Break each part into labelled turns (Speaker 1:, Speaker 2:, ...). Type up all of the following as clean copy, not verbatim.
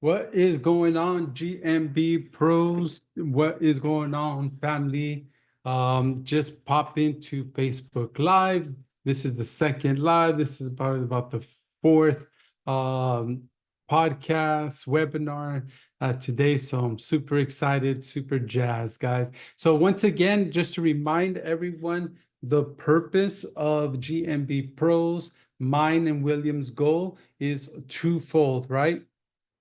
Speaker 1: What is going on, GMB pros? What is going on, family? Just pop into Facebook Live. This is the second live. This is probably about the fourth um, podcast webinar today. So I'm super excited, super jazzed, guys. So once again, just to remind everyone, the purpose of GMB Pros, mine and William's goal is twofold, right?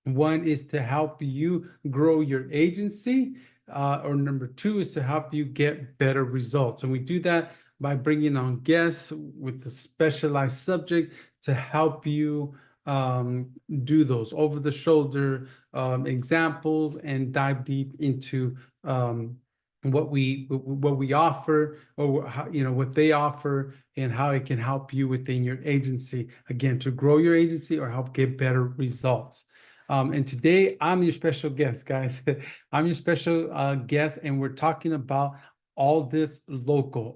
Speaker 1: One is to help you grow your agency, or number two is to help you get better results. And we do that by bringing on guests with the specialized subject to help you do those over the shoulder examples and dive deep into what we offer, or how, what they offer, and how it can help you within your agency, again, to grow your agency or help get better results. And today I'm your special guest, guys. I'm your special guest, and we're talking about Aldus Local,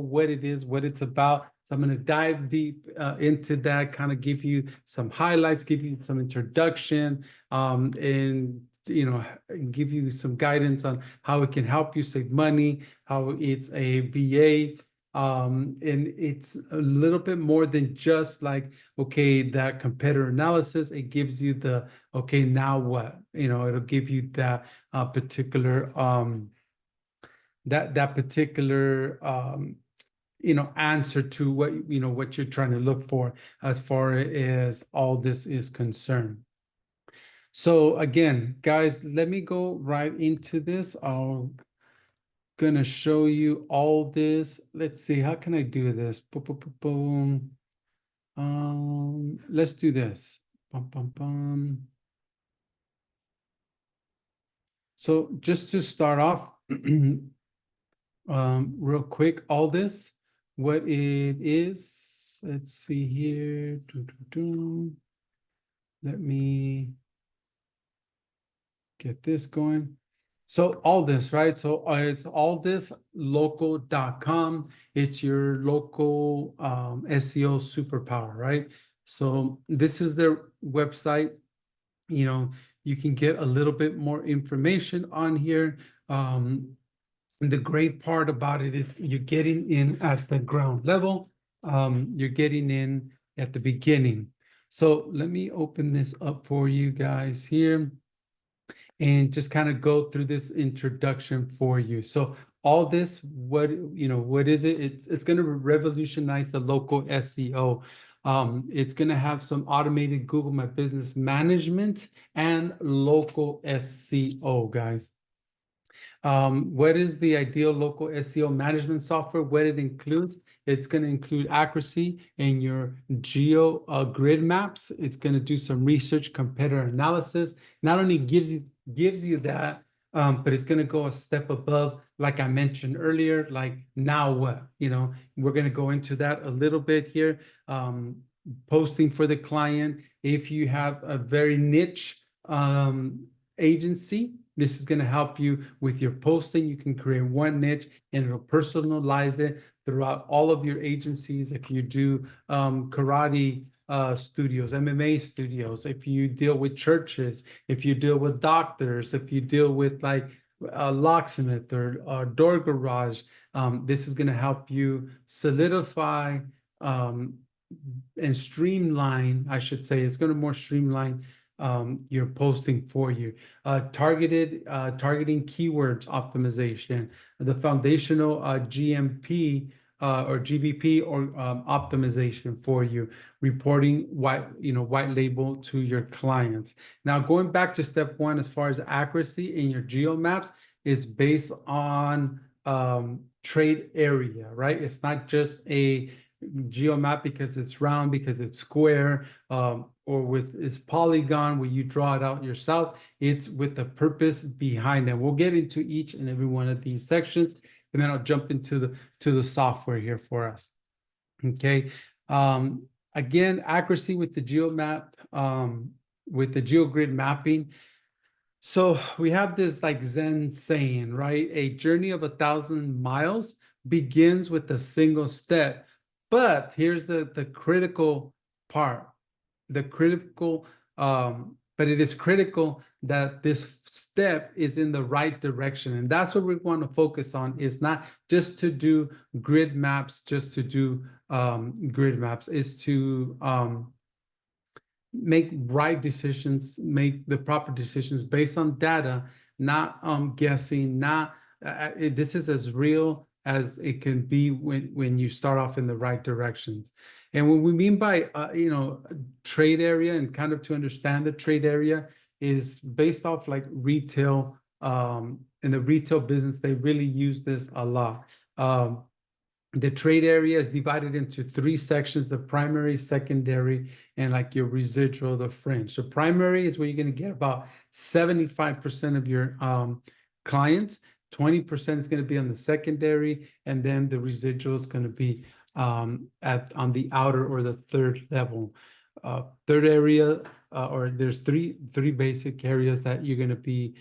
Speaker 1: what it is, what it's about. So I'm going to dive deep into that, kind of give you some highlights, give you some introduction, and give you some guidance on how it can help you save money, how it's a VA. And it's a little bit more than just like, okay, that competitor analysis. It gives you the, okay, now what? It'll give you that particular that particular answer to what you're trying to look for as far as all this is concerned. So again, guys, let me go right into this. I'm gonna show you all this. Let's see, how can I do this? Boom, boom, boom, boom. Let's do this. Bum, bum, bum. So just to start off, real quick, all this, what it is, let's see here. Let me get this going. So all this, right? So it's alduslocal.com. It's your local SEO superpower, right? So this is their website. You can get a little bit more information on here. The great part about it is you're getting in at the ground level. You're getting in at the beginning. So let me open this up for you guys here and just kind of go through this introduction for you. So all this, what is it? It's going to revolutionize the local SEO. It's going to have some automated Google My Business management and local SEO, guys. What is the ideal local SEO management software? What it includes? It's going to include accuracy in your geo grid maps. It's going to do some research, competitor analysis. Not only gives you that, but it's going to go a step above, like I mentioned earlier. Like, now what? We're going to go into that a little bit here. Posting for the client. If you have a very niche agency, this is going to help you with your posting. You can create one niche and it'll personalize it throughout all of your agencies. If you do karate studios, MMA studios, if you deal with churches, if you deal with doctors, if you deal with like locksmith or door garage, this is going to help you solidify and streamline, I should say. It's going to more streamline your posting for you. Targeting keywords optimization, the foundational GMP or GBP or optimization for you, reporting white label to your clients. Now, going back to step one, as far as accuracy in your geo maps, is based on trade area, right? It's not just a geo map because it's round, because it's square, or with its polygon where you draw it out yourself. It's with the purpose behind it. We'll get into each and every one of these sections, and then I'll jump into the software here for us. Okay. Again, accuracy with the geo map, with the geogrid mapping. So we have this like Zen saying, right? A journey of 1,000 miles begins with a single step. But here's the critical part, the critical but but it is critical that this step is in the right direction. And that's what we want to focus on, is not just to do grid maps, just to do grid maps, is to make right decisions, make the proper decisions based on data, not guessing, not this is as real as it can be when you start off in the right directions. And what we mean by trade area, and kind of to understand the trade area, is based off like retail. In the retail business, they really use this a lot. The trade area is divided into three sections: the primary, secondary, and like your residual, the fringe. So primary is where you're going to get about 75% of your clients. 20% is going to be on the secondary, and then the residual is going to be on the outer or the third level. Third area, or there's three basic areas that you're going to be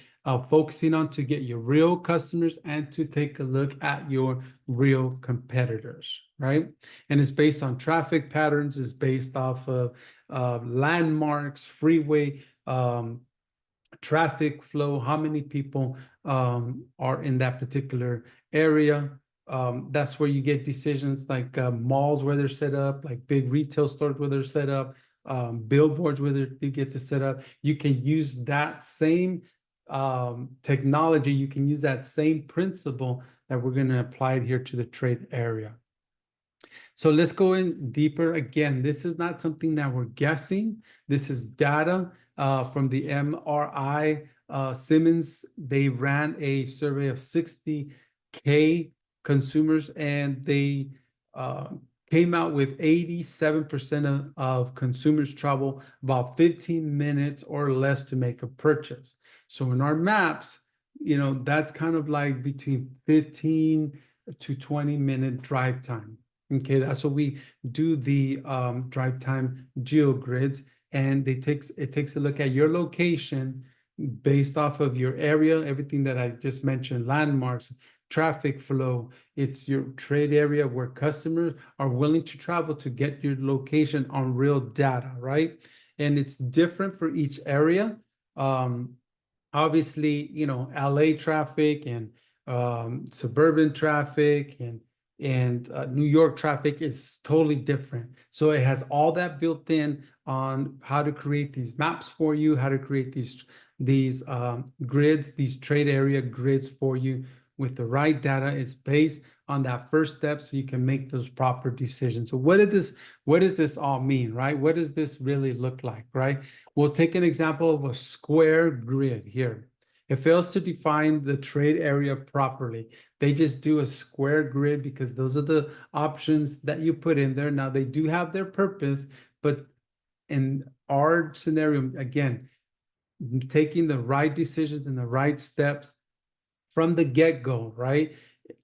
Speaker 1: focusing on to get your real customers and to take a look at your real competitors, right? And it's based on traffic patterns, it's based off of landmarks, freeway, traffic flow, how many people are in that particular area. That's where you get decisions like malls where they're set up, like big retail stores where they're set up, billboards where you get to set up. You can use that same technology, you can use that same principle that we're going to apply it here to the trade area. So let's go in deeper. Again, this is not something that we're guessing. This is data from the MRI. Simmons, they ran a survey of 60K consumers, and they came out with 87% of consumers travel about 15 minutes or less to make a purchase. So in our maps, that's kind of like between 15 to 20-minute drive time. Okay, that's what we do the drive time geogrids, and it takes a look at your location based off of your area, everything that I just mentioned, landmarks, traffic flow. It's your trade area where customers are willing to travel to get your location on real data, right? And it's different for each area. Obviously, LA traffic and suburban traffic and New York traffic is totally different. So it has all that built in on how to create these maps for you, how to create these grids, these trade area grids for you with the right data. It's based on that first step so you can make those proper decisions. So what does this all mean, right? What does this really look like, right? We'll take an example of a square grid here. It fails to define the trade area properly. They just do a square grid because those are the options that you put in there. Now, they do have their purpose, but in our scenario, again, taking the right decisions and the right steps from the get-go, right?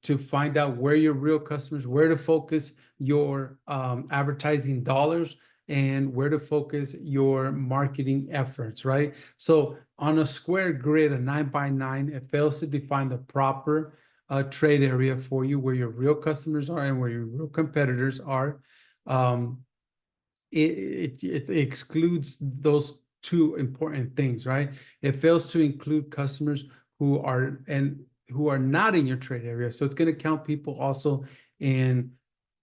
Speaker 1: To find out where your real customers, where to focus your advertising dollars, and where to focus your marketing efforts, right? So on a square grid, a 9x9, it fails to define the proper trade area for you, where your real customers are and where your real competitors are. It excludes those two important things, right? It fails to include customers who are not in your trade area. So it's going to count people also and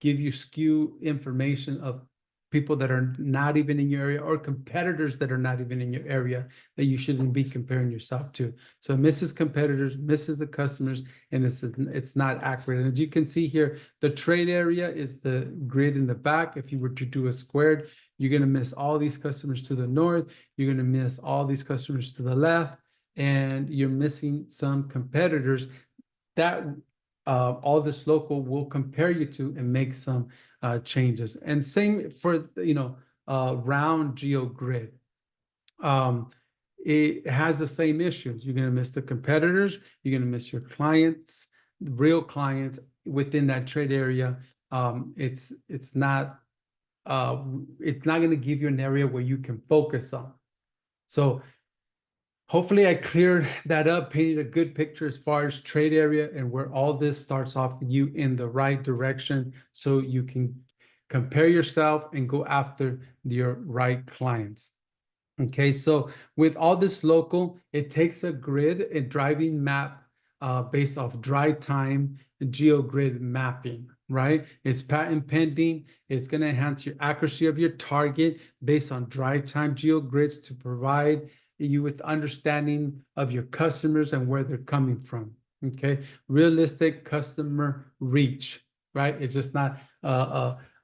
Speaker 1: give you skew information of people that are not even in your area, or competitors that are not even in your area that you shouldn't be comparing yourself to. So it misses competitors, misses the customers, and it's not accurate. And as you can see here, the trade area is the grid in the back. If you were to do a squared, you're going to miss all these customers to the north. You're going to miss all these customers to the left, and you're missing some competitors that all this local will compare you to and make some changes. And same for round geogrid. It has the same issues. You're going to miss the competitors. You're going to miss your clients, real clients within that trade area. It's not going to give you an area where you can focus on. So hopefully I cleared that up, painted a good picture as far as trade area and where all this starts off with you in the right direction, so you can compare yourself and go after your right clients. Okay, so with all this local, it takes a grid and driving map based off drive time geogrid mapping, right? It's patent pending. It's going to enhance your accuracy of your target based on drive time geogrids to provide you with understanding of your customers and where they're coming from. Okay, realistic customer reach, right? It's just not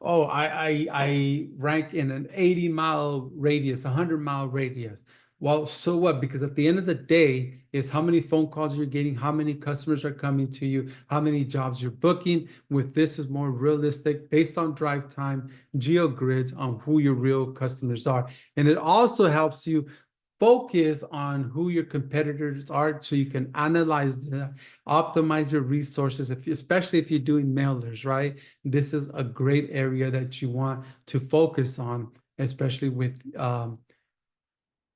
Speaker 1: oh, I rank in an 80-mile radius, 100-mile radius. Well, so what? Because at the end of the day, is how many phone calls you're getting, how many customers are coming to you, how many jobs you're booking. With this is more realistic, based on drive time, geo grids on who your real customers are. And it also helps you focus on who your competitors are so you can analyze the optimize your resources, especially if you're doing mailers, right? This is a great area that you want to focus on, especially with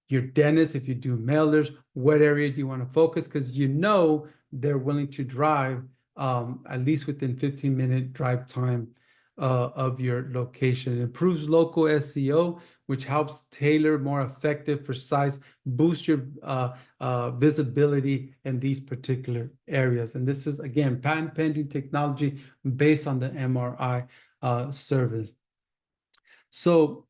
Speaker 1: your dentist. If you do mailers, what area do you want to focus? Because you know they're willing to drive at least within 15-minute drive time of your location. It improves local SEO, which helps tailor more effective, precise, boost your visibility in these particular areas. And this is, again, patent pending technology based on the MRI service. So,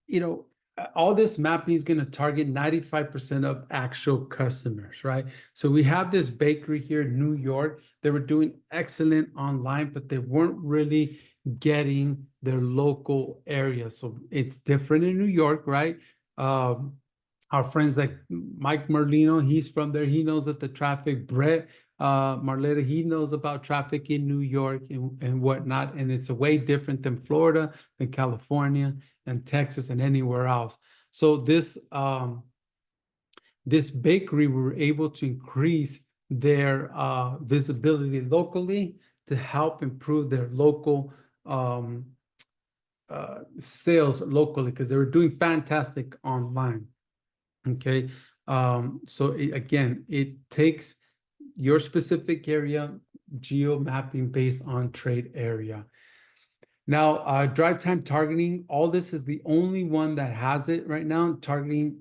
Speaker 1: you know, all this mapping is going to target 95% of actual customers, right? So we have this bakery here in New York. They were doing excellent online, but they weren't really getting their local area. So it's different in New York, right? Our friends like Mike Merlino, he's from there. He knows that the traffic. Brett Marletta, he knows about traffic in New York and whatnot. And it's a way different than Florida, than California, and Texas, and anywhere else. So this this bakery, we were able to increase their visibility locally to help improve their local sales locally, because they were doing fantastic online. Okay, so again, it takes your specific area geo mapping based on trade area. Now, drive time targeting, all this is the only one that has it right now, targeting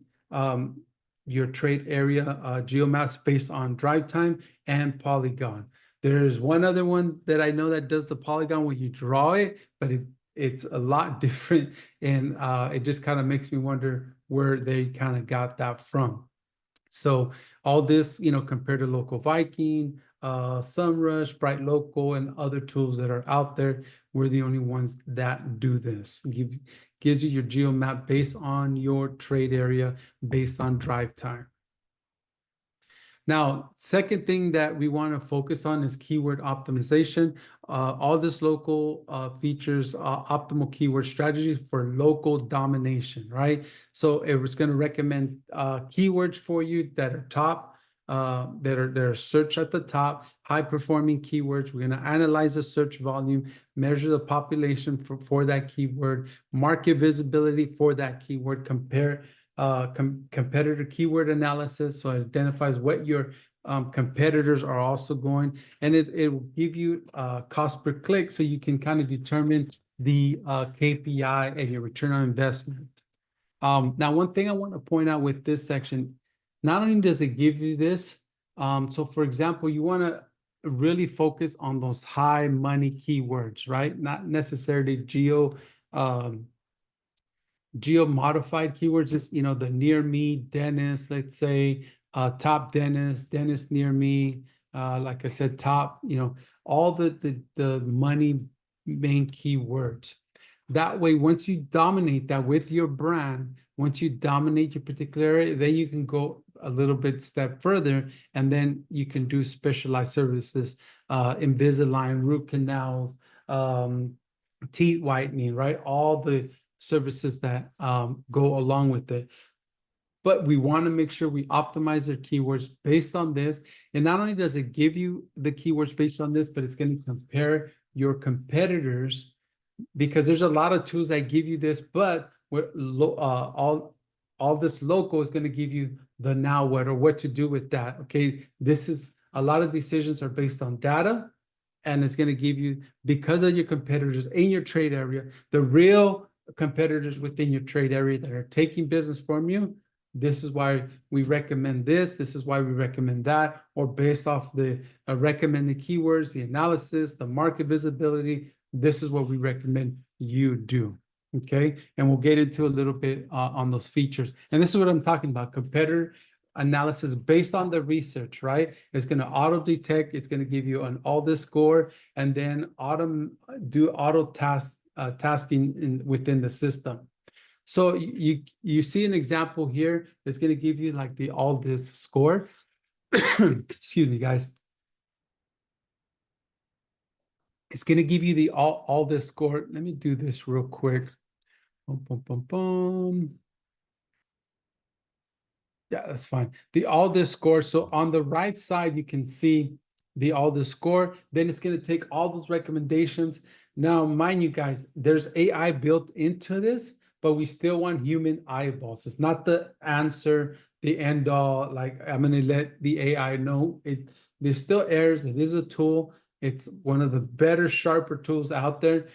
Speaker 1: your trade area geomaps based on drive time and polygon. There's one other one that I know that does the polygon where you draw it, but it's a lot different, and it just kind of makes me wonder where they kind of got that from. So all this, you know, compared to Local Viking, SEMrush, Bright Local, and other tools that are out there, we're the only ones that do this. Gives you your geo map based on your trade area, based on drive time. Now, second thing that we want to focus on is keyword optimization. All this local features optimal keyword strategies for local domination, right? So it was going to recommend keywords for you that are top, that are search at the top, high performing keywords. We're going to analyze the search volume, measure the population for that keyword, market visibility for that keyword, compare competitor keyword analysis, so it identifies what your competitors are also going, and it will give you cost per click, so you can kind of determine the KPI and your return on investment. Now, one thing I want to point out with this section, not only does it give you this, so for example, you want to really focus on those high money keywords, right? Not necessarily geo-modified keywords, is, you know, the near me dentist, let's say, top dentist near me, like I said, top, you know, all the money main keywords. That way, once you dominate that with your brand, once you dominate your particular area, then you can go a little bit step further, and then you can do specialized services, Invisalign, root canals, teeth whitening, right? All the services that go along with it. But we want to make sure we optimize their keywords based on this. And not only does it give you the keywords based on this, but it's going to compare your competitors, because there's a lot of tools that give you this, but all this local is going to give you the now what, or what to do with that. Okay, this is a lot of decisions are based on data, and it's going to give you, because of your competitors in your trade area, the real competitors within your trade area that are taking business from you. This is why we recommend this. This is why we recommend that, or based off the recommended keywords, the analysis, the market visibility. This is what we recommend you do. Okay. And we'll get into a little bit on those features. And this is what I'm talking about, competitor analysis based on the research, right? It's going to auto detect. It's going to give you an Aldus score, and then do auto tasking within the system. So you see an example here. It's going to give you like the Aldus score. Excuse me, guys. It's going to give you the Aldus score. Let me do this real quick. Boom, boom, boom, boom. Yeah, that's fine. The Aldus score. So on the right side, you can see the Aldus score. Then it's going to take all those recommendations. Now, mind you guys, there's AI built into this, but we still want human eyeballs. It's not the answer, the end all. Like, I'm going to let the AI know. There's still errors. It is a tool. It's one of the better, sharper tools out there.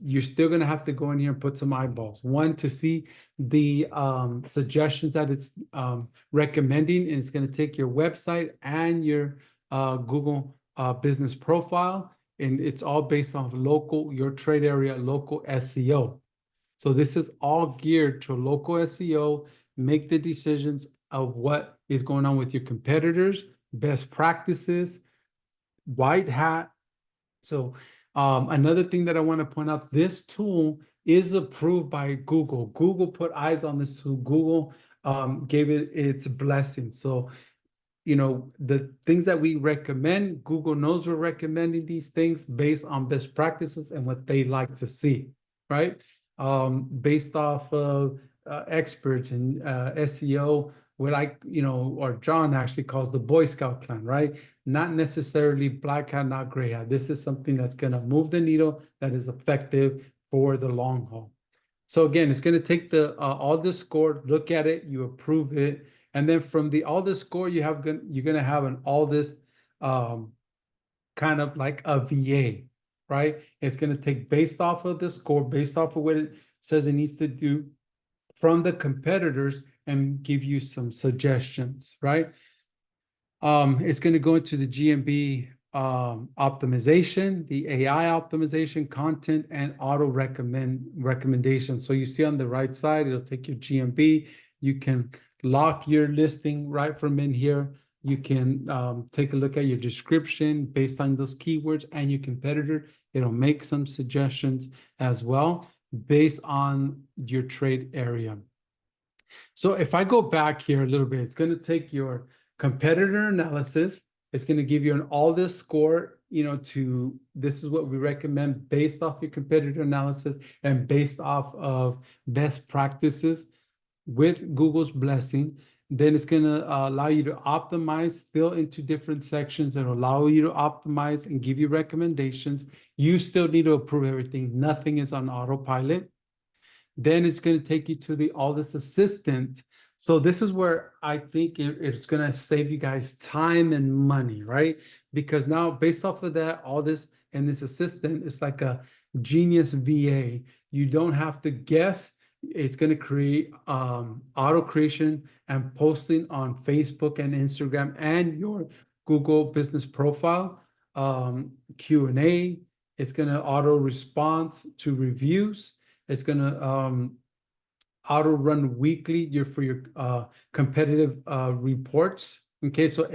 Speaker 1: You're still going to have to go in here and put some eyeballs. One, to see the suggestions that it's recommending, and it's going to take your website and your Google business profile, and it's all based off your trade area, local SEO. So this is all geared to local SEO, make the decisions of what is going on with your competitors, best practices, white hat. So another thing that I want to point out, this tool is approved by Google. Google put eyes on this tool. Google gave it its blessing. So, the things that we recommend, Google knows we're recommending these things based on best practices and what they like to see, right? Based off of experts in SEO, what or John actually calls the Boy Scout plan, right? Not necessarily black hat, not gray hat. This is something that's going to move the needle, that is effective for the long haul. So again, it's going to take the Aldus score, look at it, you approve it, and then from the Aldus score, you're going to have an Aldus kind of like a VA, right? It's going to take based off of the score, based off of what it says it needs to do from the competitors, and give you some suggestions, right? It's going to go into the GMB optimization, the AI optimization, content, and auto recommendation. So you see on the right side, it'll take your GMB. You can lock your listing right from in here. You can take a look at your description based on those keywords and your competitor. It'll make some suggestions as well based on your trade area. So if I go back here a little bit, it's going to take your competitor analysis. It's going to give you an Aldus score, this is what we recommend based off your competitor analysis and based off of best practices with Google's blessing. Then it's going to allow you to optimize still into different sections and allow you to optimize and give you recommendations. You still need to approve everything. Nothing is on autopilot. Then it's going to take you to the Aldus Assistant. So this is where I think it's going to save you guys time and money, right? Because now based off of that, Aldus and this assistant, it's like a genius VA. You don't have to guess. It's going to create auto creation and posting on Facebook and Instagram and your Google business profile, Q&A. It's going to auto response to reviews. It's going to auto run weekly for your competitive reports. Okay, so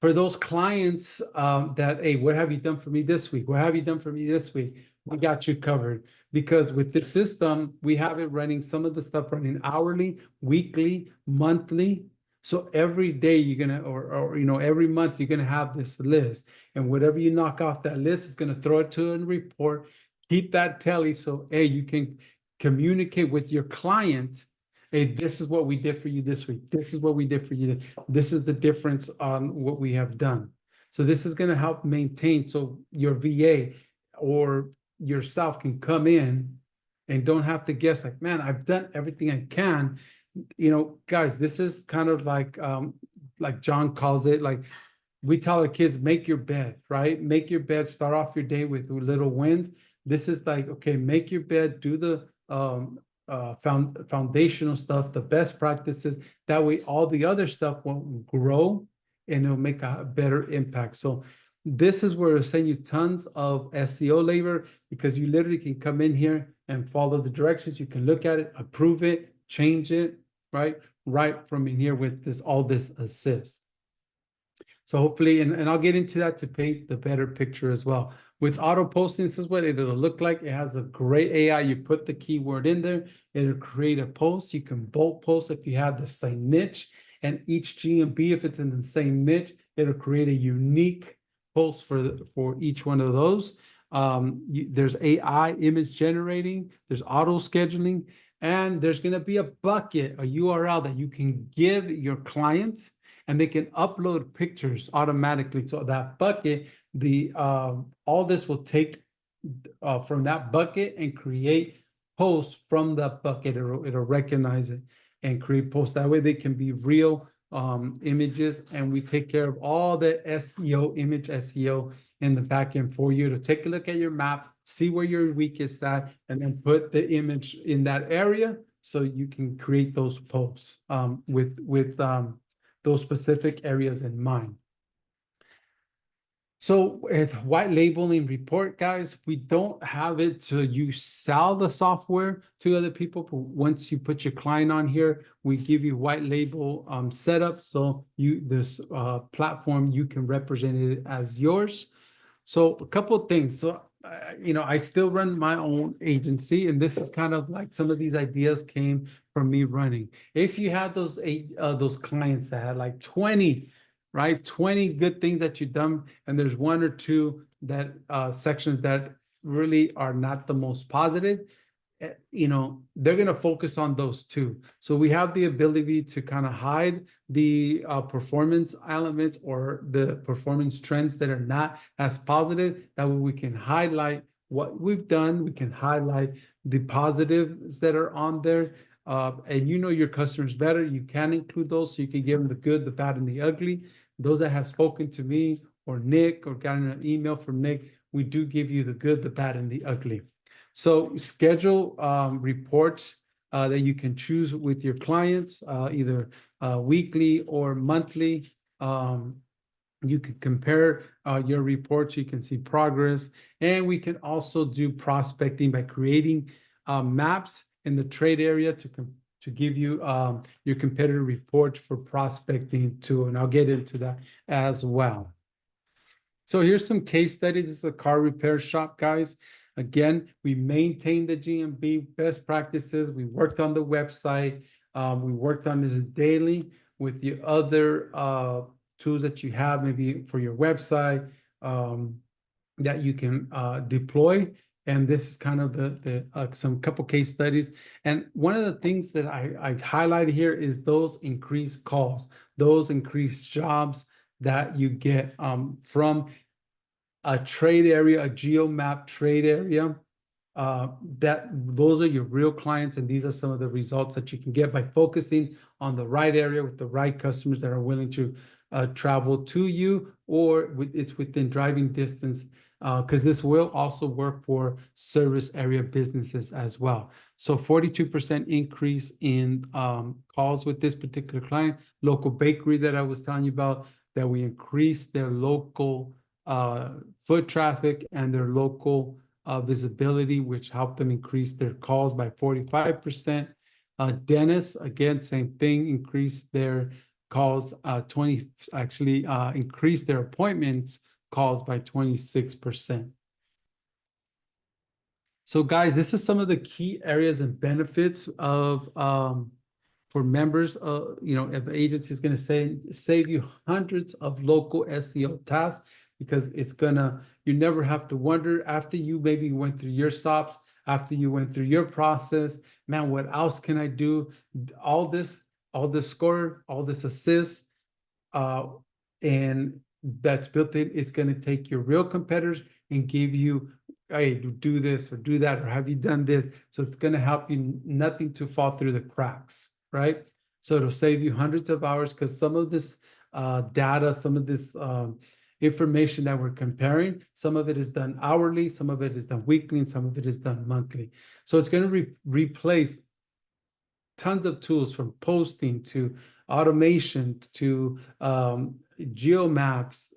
Speaker 1: for those clients that, hey, what have you done for me this week? What have you done for me this week? We got you covered, because with this system, we have it running, some of the stuff running hourly, weekly, monthly. So every day you're gonna, or every month you're gonna have this list, and whatever you knock off that list is gonna throw it to a report. Keep that tally, so hey, you can communicate with your client. Hey, this is what we did for you this week. This is what we did for you. This is the difference on what we have done. So this is going to help maintain, so your VA or yourself can come in and don't have to guess like, man, I've done everything I can. Guys, this is kind of like John calls it, like we tell our kids, make your bed, right? Make your bed, start off your day with little wins. This is like, okay, make your bed, do the foundational stuff, the best practices. That way, all the other stuff won't grow and it'll make a better impact. So this is where it'll send you tons of SEO labor, because you literally can come in here and follow the directions. You can look at it, approve it, change it, right? Right from in here with this, all this assist. So hopefully, and I'll get into that to paint the better picture as well. With auto posting, this is what it'll look like. It has a great AI. You put the keyword in there, it'll create a post. You can bulk post if you have the same niche, and each GMB, if it's in the same niche, it'll create a unique post for each one of those. There's AI image generating, there's auto scheduling, and there's going to be a bucket, a URL that you can give your clients, and they can upload pictures automatically. So that bucket, all this will take from that bucket and create posts from that bucket. It'll recognize it and create posts. That way they can be real images, and we take care of all the SEO, image SEO in the back end for you to take a look at your map, see where your weakest at, and then put the image in that area so you can create those posts with those specific areas in mind. So with white labeling report, guys, we don't have it to you sell the software to other people. But once you put your client on here, we give you white label setup. So this platform, you can represent it as yours. So a couple of things. So, I still run my own agency, and this is kind of like some of these ideas came from me running. If you had those clients that had like 20, right? 20 good things that you've done, and there's one or two that sections that really are not the most positive, they're going to focus on those two. So we have the ability to kind of hide the performance elements or the performance trends that are not as positive. That way we can highlight what we've done. We can highlight the positives that are on there. And your customers better. You can include those, so you can give them the good, the bad, and the ugly. Those that have spoken to me or Nick or gotten an email from Nick, we do give you the good, the bad, and the ugly. So schedule reports that you can choose with your clients, either weekly or monthly. You can compare your reports. You can see progress. And we can also do prospecting by creating maps in the trade area to give you your competitor reports for prospecting too. And I'll get into that as well. So here's some case studies. This is a car repair shop, guys. Again, we maintain the GMB best practices. We worked on the website. We worked on this daily with the other tools that you have, maybe for your website, that you can deploy. And this is kind of the some couple case studies. And one of the things that I highlight here is those increased calls, those increased jobs that you get from a trade area, a geo-map trade area. Those are your real clients, and these are some of the results that you can get by focusing on the right area with the right customers that are willing to travel to you, or it's within driving distance, because this will also work for service area businesses as well. So 42% increase in calls with this particular client. Local bakery that I was telling you about, that we increased their local foot traffic and their local visibility, which helped them increase their calls by 45%. Dentists, again, same thing, increased their calls, increased their appointments calls by 26%. So guys, this is some of the key areas and benefits of for members. If the agency is going to save you hundreds of local SEO tasks, because you never have to wonder after you maybe went through your stops, after you went through your process, man, what else can I do? All this score, all this assist, and that's built in. It's going to take your real competitors and give you, hey, do this or do that, or have you done this? So it's going to help you nothing to fall through the cracks, right? So it'll save you hundreds of hours, because some of this data, some of this information that we're comparing. Some of it is done hourly, some of it is done weekly, and some of it is done monthly. So it's going to replace tons of tools, from posting to automation to geomaps,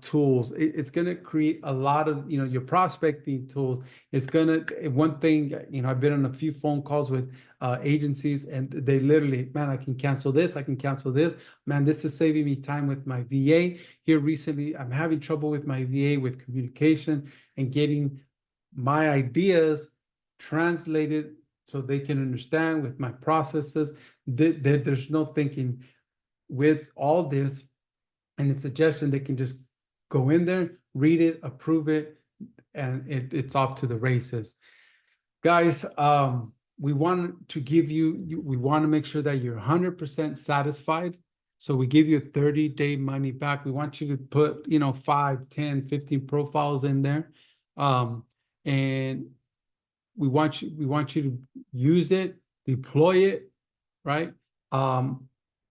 Speaker 1: tools. It's going to create a lot of, your prospecting tools. It's going to, one thing, I've been on a few phone calls with agencies, and they literally, man, I can cancel this. I can cancel this. Man, this is saving me time with my VA. Here recently, I'm having trouble with my VA with communication and getting my ideas translated so they can understand with my processes. There's no thinking with all this. And the suggestion, they can just go in there, read it, approve it, and it's off to the races. Guys, we want to give we want to make sure that you're 100% satisfied. So we give you a 30-day money back. We want you to put, 5, 10, 15 profiles in there. And we want you to use it, deploy it, right?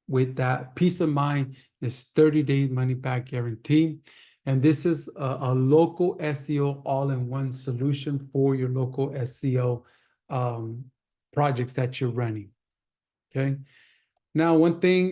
Speaker 1: With that peace of mind, this 30-day money back guarantee. And this is a local SEO all-in-one solution for your local SEO projects that you're running. Okay. Now, one thing,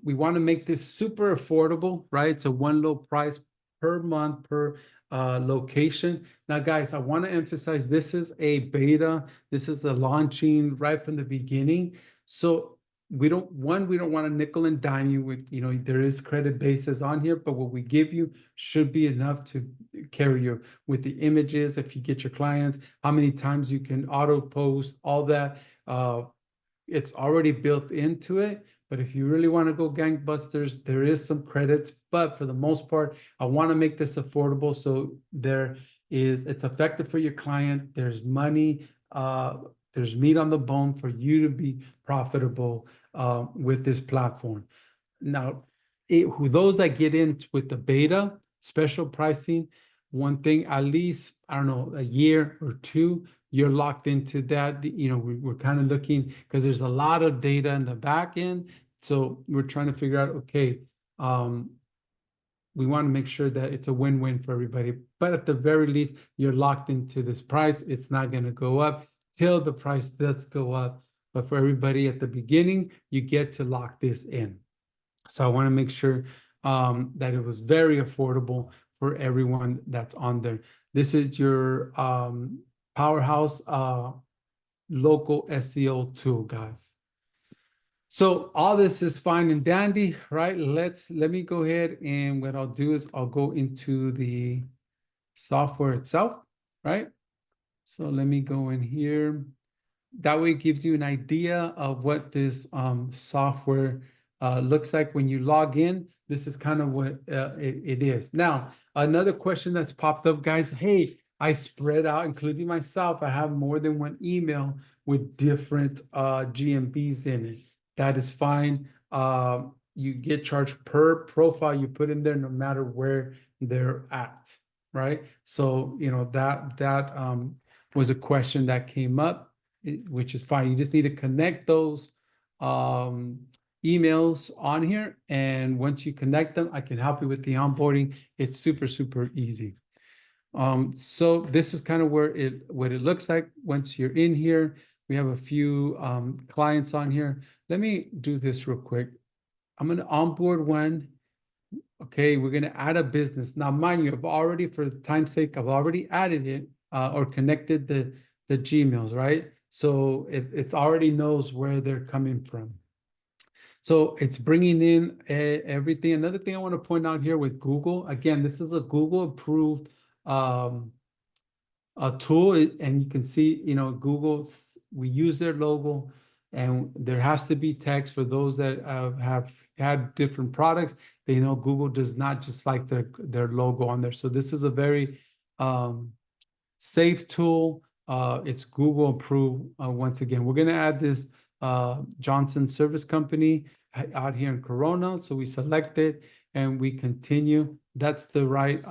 Speaker 1: we want to make this super affordable, right? It's a one low price per month per location. Now, guys, I want to emphasize, this is a beta. This is the launching right from the beginning. So we don't want to nickel and dime you with, there is credit bases on here, but what we give you should be enough to carry you with the images. If you get your clients, how many times you can auto post, all that. It's already built into it. But if you really want to go gangbusters, there is some credits. But for the most part, I want to make this affordable. So it's effective for your client. There's money, there's meat on the bone for you to be profitable with this platform. Now, those that get in with the beta, special pricing, one thing, at least, I don't know, a year or two, you're locked into that. We're kind of looking, because there's a lot of data in the back end. So we're trying to figure out, okay, we want to make sure that it's a win-win for everybody. But at the very least, you're locked into this price. It's not going to go up till the price does go up. But for everybody at the beginning, you get to lock this in. So I want to make sure that it was very affordable for everyone that's on there. This is your powerhouse local SEO tool, guys. So all this is fine and dandy, right? Let me go ahead, and what I'll do is I'll go into the software itself, right? So let me go in here. That way it gives you an idea of what this software looks like when you log in. This is kind of what it is. Now, another question that's popped up, guys. Hey, I spread out, including myself. I have more than one email with different GMBs in it. That is fine. You get charged per profile you put in there, no matter where they're at, right? So, that was a question that came up, which is fine. You just need to connect those emails on here. And once you connect them, I can help you with the onboarding. It's super, super easy. So this is kind of what it looks like once you're in here. We have a few clients on here. Let me do this real quick. I'm going to onboard one. Okay, we're going to add a business. Now, mind you, for time's sake, I've already added it or connected the Gmails, right? So it's already knows where they're coming from. So it's bringing in everything. Another thing I want to point out here with Google, again, this is a Google approved a tool, and you can see, Google, we use their logo, and there has to be text for those that have had different products. They know Google does not just like their logo on there. So this is a very safe tool. It's Google approved. Once again, we're going to add this Johnson Service Company out here in Corona. So we select it and we continue. That's the right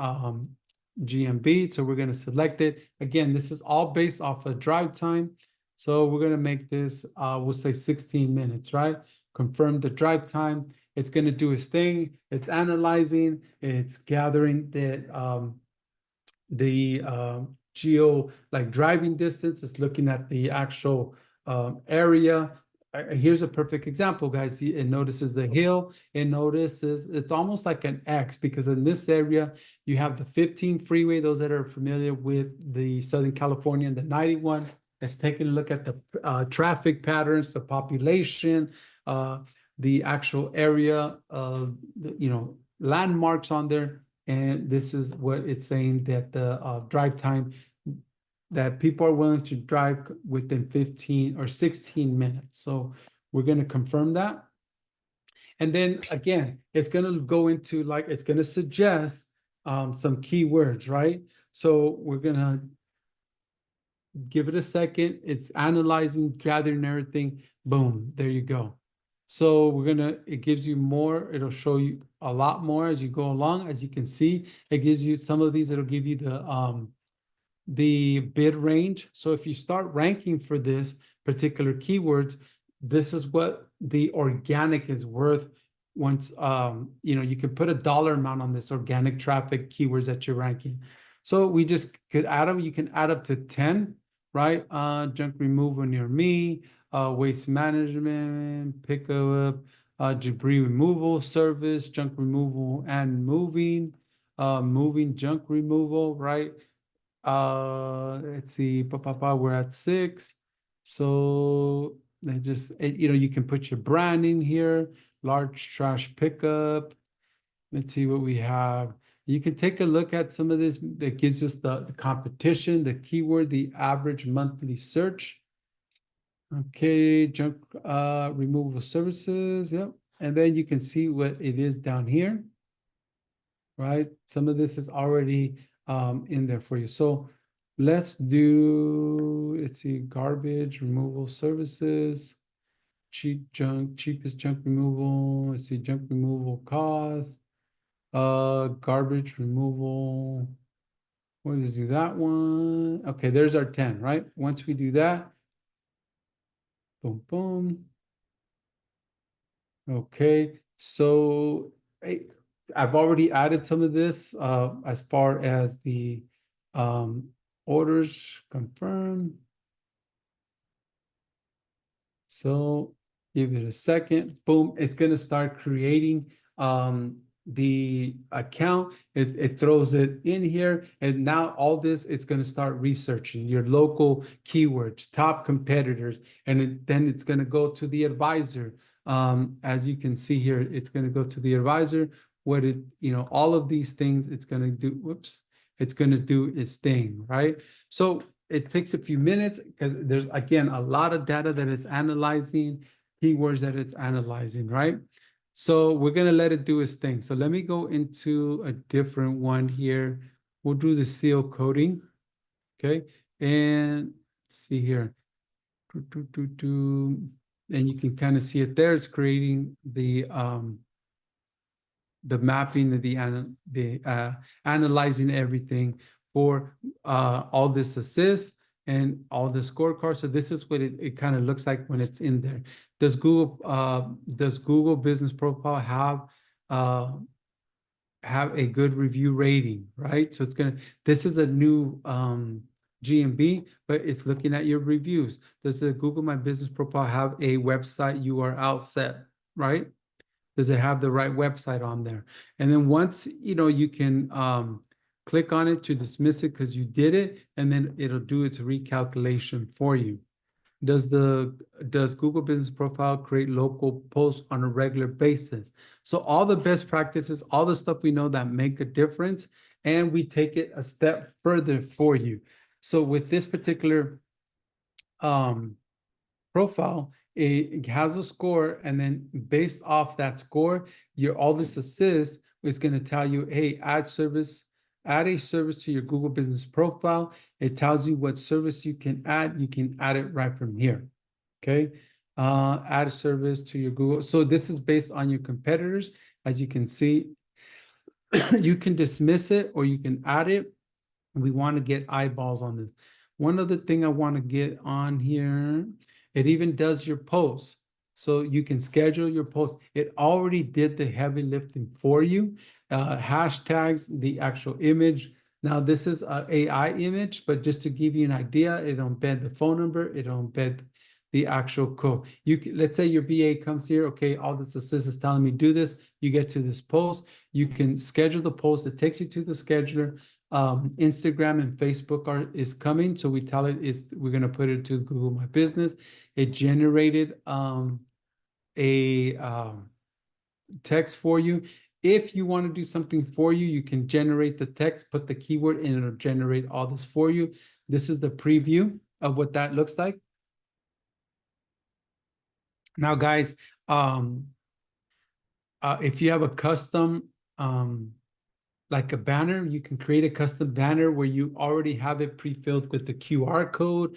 Speaker 1: GMB. So we're going to select it. Again, this is all based off of drive time. So we're going to make this, we'll say 16 minutes, right? Confirm the drive time. It's going to do its thing. It's analyzing, it's gathering the geo like driving distance. It's looking at the actual area. Here's a perfect example, guys. See, it notices the hill. It notices it's almost like an X, because in this area you have the 15 freeway. Those that are familiar with the Southern California and the 91, it's taking a look at the traffic patterns, the population, the actual area of landmarks on there. And this is what it's saying, that the drive time, that people are willing to drive within 15 or 16 minutes. So we're going to confirm that. And then again, it's going to go into it's going to suggest some keywords, right? So we're going to give it a second. It's analyzing, gathering everything. Boom, there you go. So it gives you more. It'll show you a lot more as you go along. As you can see, it gives you some of these. It'll give you the bid range. So if you start ranking for this particular keywords, this is what the organic is worth. Once you can put a dollar amount on this organic traffic keywords that you're ranking. So we just could add them. You can add up to 10, right? Junk removal near me, waste management, pickup, debris removal service, junk removal and moving junk removal, right? Let's see, we're at 6. So they just, you can put your brand in here, large trash pickup. Let's see what we have. You can take a look at some of this that gives us the competition, the keyword, the average monthly search. Okay, junk removal services, yep. And then you can see what it is down here, right? Some of this is already in there for you. So let's see, garbage removal services, cheapest junk removal. Let's see, junk removal cost, garbage removal. We'll just do that one. Okay, there's our 10, right? Once we do that, boom, boom. Okay, so I've already added some of this as far as the orders confirmed. So give it a second. Boom, it's going to start creating the account. It throws it in here, and now all this, it's going to start researching your local keywords, top competitors, and then it's going to go to the advisor. As you can see here, it's going to go to the advisor. All of these things, it's going to do. It's going to do its thing, right? So it takes a few minutes because there's, again, a lot of data that it's analyzing, keywords that it's analyzing, right? So we're going to let it do its thing. So let me go into a different one here. We'll do the seal coding. Okay. And let's see here. And you can kind of see it there. It's creating the mapping of the analyzing everything for all this assist and all the scorecard. So this is what it kind of looks like when it's in there. Does Google Business Profile have a good review rating, right? So this is a new GMB, but it's looking at your reviews. Does the Google My Business Profile have a website URL set, right? Does it have the right website on there? And then once, you can click on it to dismiss it because you did it, and then it'll do its recalculation for you. Does Google Business Profile create local posts on a regular basis? So all the best practices, all the stuff we know that make a difference, and we take it a step further for you. So with this particular profile, it has a score, and then based off that score, your Aldus Assist is going to tell you, hey, add a service to your Google Business Profile. It tells you what service you can add. You can add it right from here. Okay. Add a service to your Google. So this is based on your competitors. As you can see, you can dismiss it or you can add it. We want to get eyeballs on this. One other thing I want to get on here, it even does your posts. So you can schedule your post. It already did the heavy lifting for you. Hashtags, the actual image. Now this is an AI image, but just to give you an idea, it'll embed the phone number, it'll embed the actual code. Let's say your VA comes here, okay, all this assist is telling me do this. You get to this post, you can schedule the post. It takes you to the scheduler. Instagram and Facebook is coming, so we tell it we're going to put it to Google My Business. It generated a text for you. If you want to do something for you, you can generate the text, put the keyword, and it'll generate all this for you. This is the preview of what that looks like. Now, guys, if you have a custom like a banner, you can create a custom banner where you already have it pre-filled with the QR code,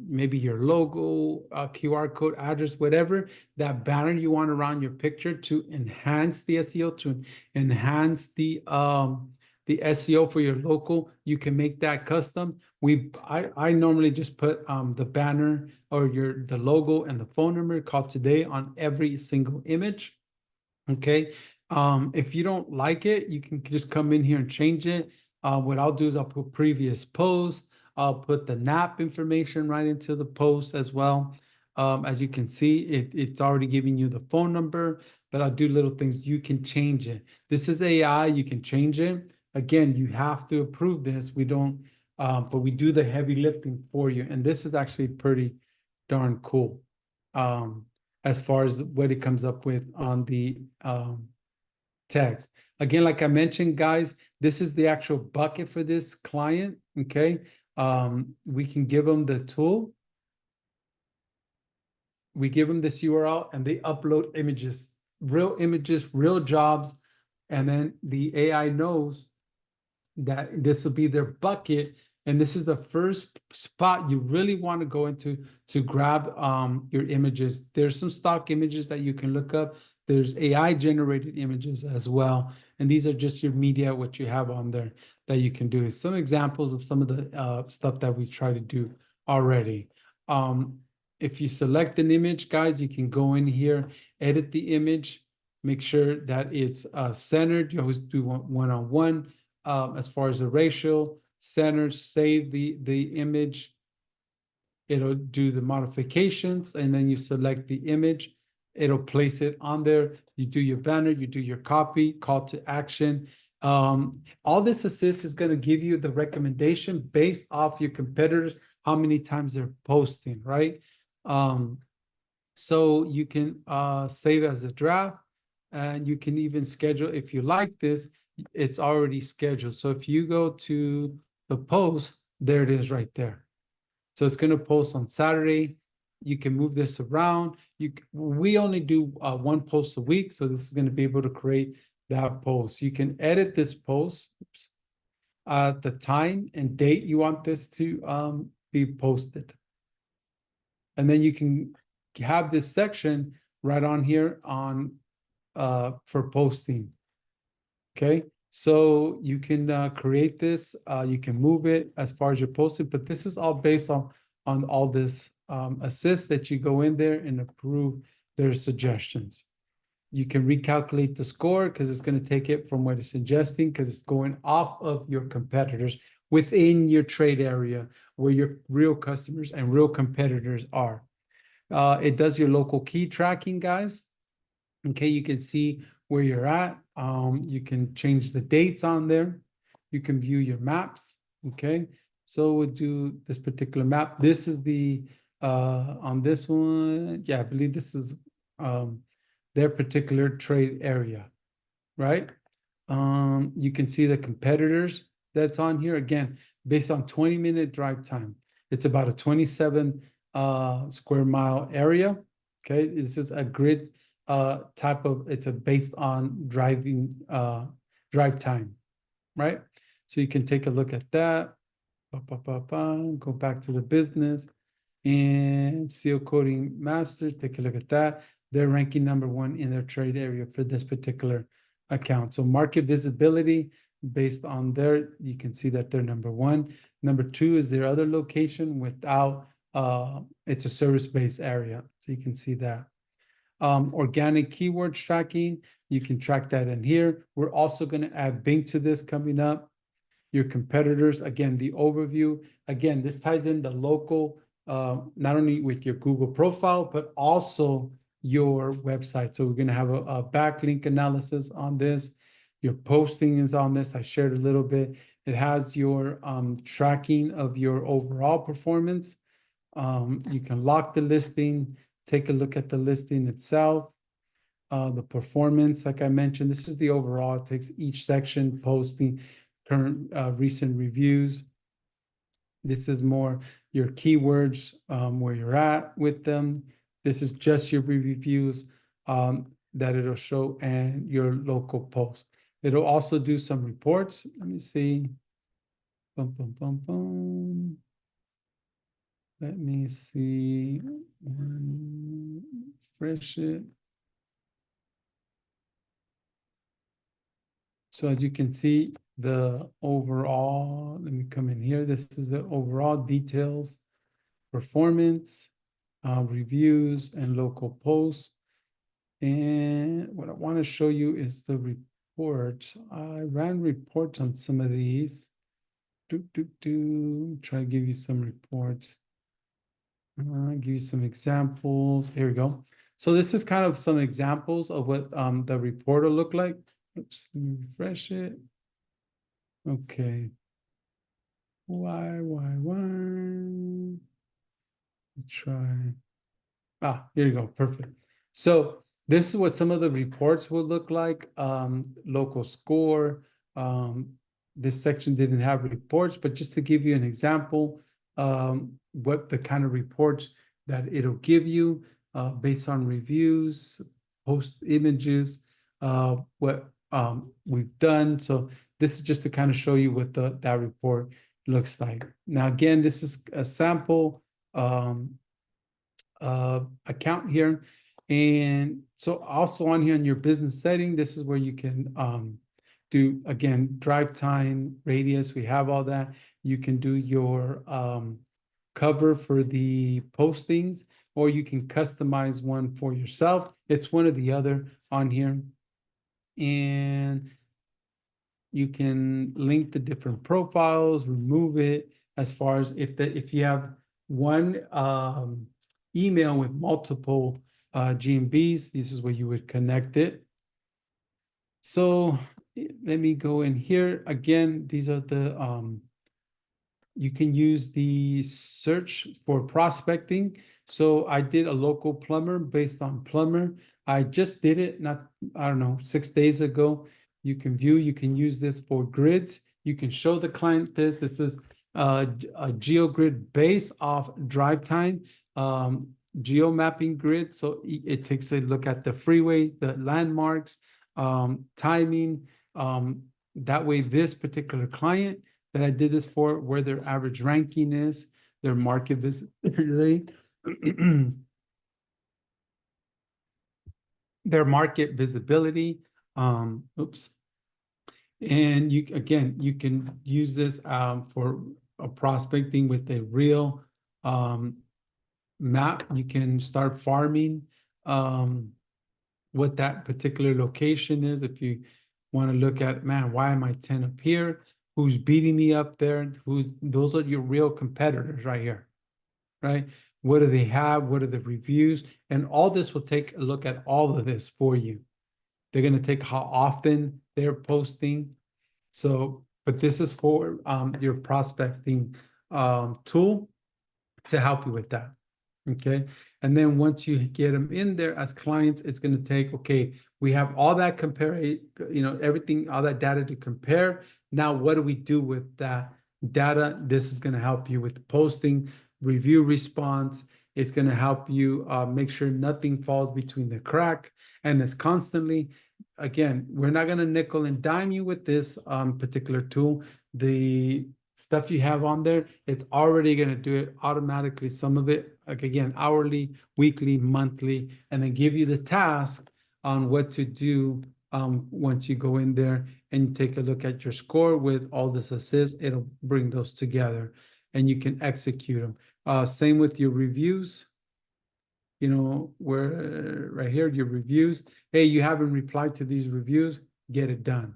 Speaker 1: maybe your logo, QR code, address, whatever, that banner you want around your picture to enhance the SEO, to enhance the SEO for your local. You can make that custom. I normally just put the banner or the logo and the phone number called today on every single image. Okay. If you don't like it, you can just come in here and change it. What I'll do is I'll put previous posts. I'll put the NAP information right into the post as well. As you can see, it's already giving you the phone number, but I'll do little things. You can change it. This is AI. You can change it. Again, you have to approve this. We don't, but we do the heavy lifting for you. And this is actually pretty darn cool. As far as what it comes up with on the tags. Again, like I mentioned, guys, this is the actual bucket for this client, okay? We can give them the tool. We give them this URL and they upload images, real jobs, and then the AI knows that this will be their bucket. And this is the first spot you really want to go into to grab your images. There's some stock images that you can look up. There's AI generated images as well. And these are just your media, what you have on there that you can do. Some examples of some of the stuff that we try to do already. If you select an image, guys, you can go in here, edit the image, make sure that it's centered. You always do one-on-one. As far as the ratio, center, save the image. It'll do the modifications, and then you select the image. It'll place it on there. You do your banner, you do your copy, call to action. All this assist is going to give you the recommendation based off your competitors, how many times they're posting, right? So you can save as a draft, and you can even schedule if you like this. It's already scheduled. So if you go to the post, there it is right there. So it's going to post on Saturday. You can move this around. We only do one post a week. So this is going to be able to create that post. You can edit this post, the time and date you want this to be posted. And then you can have this section right on here on for posting. Okay, so you can create this, you can move it as far as you're posted, but this is all based on all this assist that you go in there and approve their suggestions. You can recalculate the score because it's going to take it from what it's suggesting because it's going off of your competitors within your trade area where your real customers and real competitors are. It does your local key tracking, guys. Okay, you can see where you're at. You can change the dates on there. You can view your maps. Okay, so we'll do this particular map. This is the on this one. Yeah, I believe this is their particular trade area, right? You can see the competitors that's on here again based on 20-minute drive time. It's about a 27 square mile area. Okay, this is a grid type of, it's based on driving drive time, right? So you can take a look at that. Go back to the business and seal coding masters. Take a look at that. They're ranking #1 in their trade area for this particular account. So market visibility based on there, you can see that they're #1. #2 is their other location without it's a service-based area. So you can see that. Organic keywords tracking, you can track that in here. We're also going to add Bing to this coming up. Your competitors, again, the overview. Again, this ties in the local, not only with your Google profile, but also your website. So we're going to have a backlink analysis on this. Your posting is on this. I shared a little bit. It has your tracking of your overall performance. You can lock the listing, take a look at the listing itself. The performance, like I mentioned, this is the overall. It takes each section, posting, current, recent reviews. This is more your keywords, where you're at with them. This is just your reviews that it'll show, and your local posts. It'll also do some reports. Let me see. Boom, boom, boom, boom. Let me see. Refresh it. So as you can see, the overall, let me come in here. This is the overall details, performance, reviews, and local posts. And what I want to show you is the report. I ran reports on some of these. Try to give you some reports. Give you some examples. Here we go. So this is kind of some examples of what the report will look like. Oops, let me refresh it. Okay. Why? Let's try. Here you go. Perfect. So this is what some of the reports will look like. Local score. This section didn't have reports, but just to give you an example, what the kind of reports that it'll give you based on reviews, post images, what we've done. So this is just to kind of show you what that report looks like. Now, again, this is a sample account here. And so also on here in your business setting, this is where you can do, again, drive time, radius, we have all that. You can do your cover for the postings, or you can customize one for yourself. It's one or the other on here. And you can link the different profiles, remove it, as far as if you have one email with multiple GMBs, this is where you would connect it. So let me go in here. Again, these are the, you can use the search for prospecting. So I did a local plumber based on plumber. I just did it, I don't know, 6 days ago. You can view, you can use this for grids. You can show the client this. This is a GeoGrid based off drive time, geo mapping grid. So it takes a look at the freeway, the landmarks, timing. That way, this particular client that I did this for, where their average ranking is, their market visibility, their market visibility. Oops. And you, again, you can use this for a prospecting with a real map. You can start farming what that particular location is. If you want to look at, man, why am I 10 up here? Who's beating me up there? Those are your real competitors right here, right? What do they have? What are the reviews? And all this will take a look at all of this for you. They're going to take how often they're posting. So, but this is for your prospecting tool to help you with that. Okay. And then once you get them in there as clients, it's going to take, okay, we have all that everything, all that data to compare. Now, what do we do with that data? This is going to help you with the posting, review response. It's going to help you make sure nothing falls between the crack. And it's constantly, again, we're not going to nickel and dime you with this particular tool. The stuff you have on there, it's already going to do it automatically. Some of it, like again, hourly, weekly, monthly, and then give you the task on what to do once you go in there and take a look at your score with all this assist. It'll bring those together and you can execute them. Same with your reviews. you know, where right here, your reviews. Hey, you haven't replied to these reviews, get it done.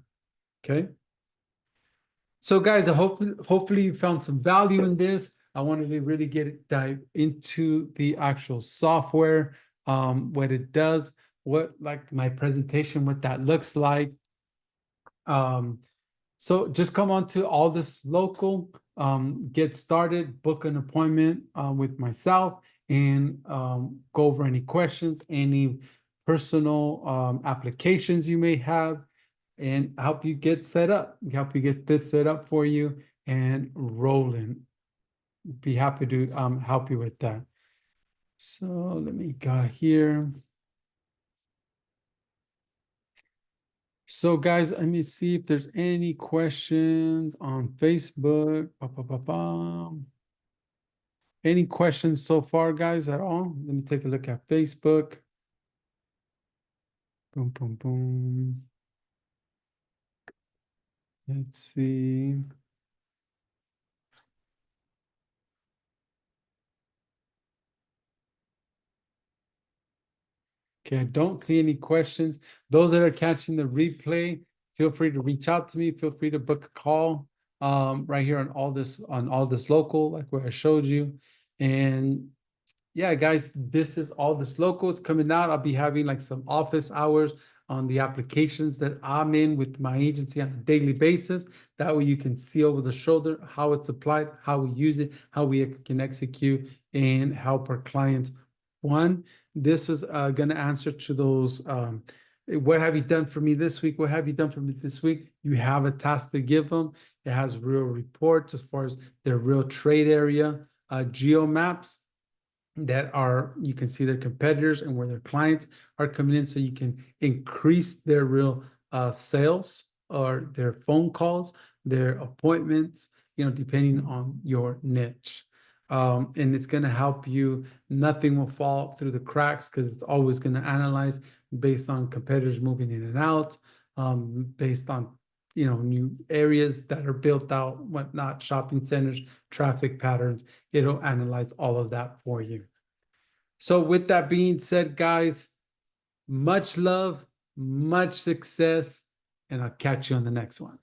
Speaker 1: Okay. So guys, hopefully you found some value in this. I wanted to really dive into the actual software, what it does, what like my presentation, what that looks like. Um, so just come on to Aldus Local, get started, book an appointment with myself, and go over any questions, any personal applications you may have, and help you get set up, help you get this set up for you and rolling. Be happy to help you with that. So let me go here. So guys, let me see if there's any questions on Facebook. Any questions so far, guys, at all? Let me take a look at Facebook. Boom, boom, boom. Let's see. Okay, I don't see any questions. Those that are catching the replay, feel free to reach out to me. Feel free to book a call right here on Aldus Local, like where I showed you. And yeah, guys, this is Aldus Local. It's coming out. I'll be having like some office hours on the applications that I'm in with my agency on a daily basis. That way you can see over the shoulder how it's applied, how we use it, how we can execute and help our clients. One, this is going to answer to those, what have you done for me this week? What have you done for me this week? You have a task to give them. It has real reports as far as their real trade area, geo maps that are, you can see their competitors and where their clients are coming in, so you can increase their real sales or their phone calls, their appointments, you know, depending on your niche. And it's going to help you. Nothing will fall through the cracks because it's always going to analyze based on competitors moving in and out, based on, you know, new areas that are built out, whatnot, shopping centers, traffic patterns. It'll analyze all of that for you. So with that being said, guys, much love, much success, and I'll catch you on the next one.